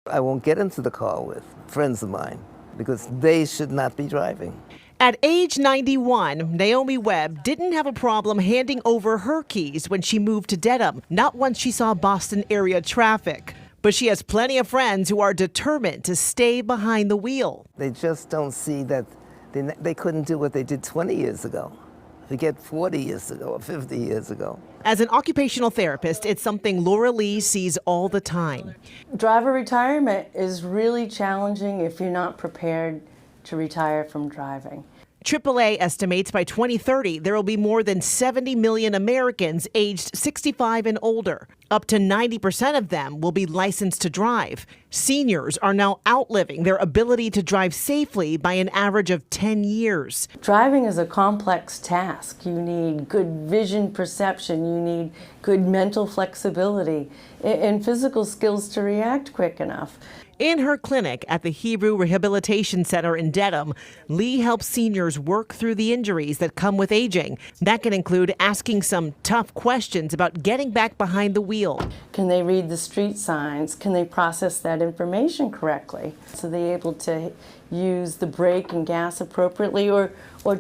I won't get into the car with friends of mine because they should not be driving. At age 91, Naomi Webb didn't have a problem handing over her keys when she moved to Dedham, not once she saw Boston area traffic. But she has plenty of friends who are determined to stay behind the wheel. They just don't see that they couldn't do what they did 20 years ago. Forget 40 years ago or 50 years ago. As an occupational therapist, it's something Laura Lee sees all the time. Driver retirement is really challenging if you're not prepared to retire from driving. AAA estimates by 2030 there will be more than 70 million Americans aged 65 and older. Up to 90% of them will be licensed to drive. Seniors are now outliving their ability to drive safely by an average of 10 years. Driving is a complex task. You need good vision perception, you need good mental flexibility, and physical skills to react quick enough. In her clinic at the Hebrew Rehabilitation Center in Dedham, Lee helps seniors work through the injuries that come with aging. That can include asking some tough questions about getting back behind the wheel. Can they read the street signs? Can they process that information correctly? So they're able to use the brake and gas appropriately or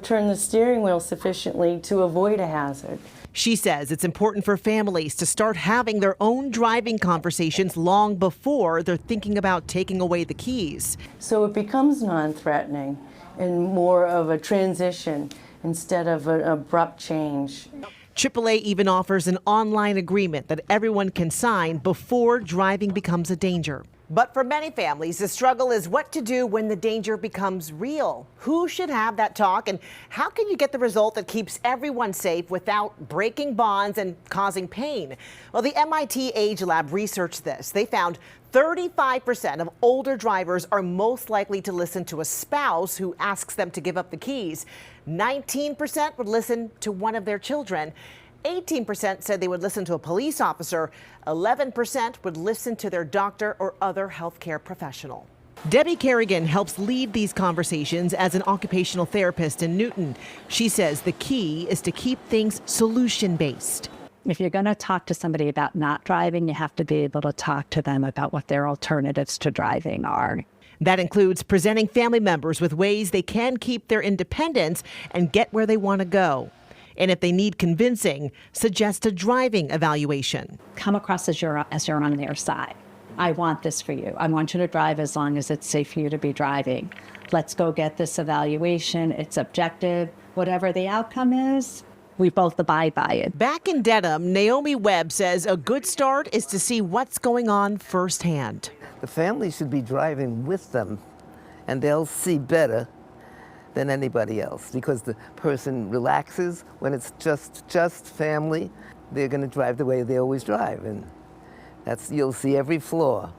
turn the steering wheel sufficiently to avoid a hazard. She says it's important for families to start having their own driving conversations long before they're thinking about taking away the keys. So it becomes non-threatening and more of a transition instead of an abrupt change. AAA even offers an online agreement that everyone can sign before driving becomes a danger. But for many families, the struggle is what to do when the danger becomes real. Who should have that talk, and how can you get the result that keeps everyone safe without breaking bonds and causing pain? Well, the MIT Age Lab researched this. They found 35% of older drivers are most likely to listen to a spouse who asks them to give up the keys. 19% would listen to one of their children. 18% said they would listen to a police officer. 11% would listen to their doctor or other healthcare professional. Debbie Kerrigan helps lead these conversations as an occupational therapist in Newton. She says the key is to keep things solution-based. If you're going to talk to somebody about not driving, you have to be able to talk to them about what their alternatives to driving are. That includes presenting family members with ways they can keep their independence and get where they want to go. And if they need convincing, suggest a driving evaluation. Come across as you're on their side. I want this for you. I want you to drive as long as it's safe for you to be driving. Let's go get this evaluation. It's objective. Whatever the outcome is, we both abide by it. Back in Dedham, Naomi Webb says a good start is to see what's going on firsthand. The family should be driving with them, and they'll see better than anybody else because the person relaxes. When it's just family, they're going to drive the way they always drive, and you'll see every flaw.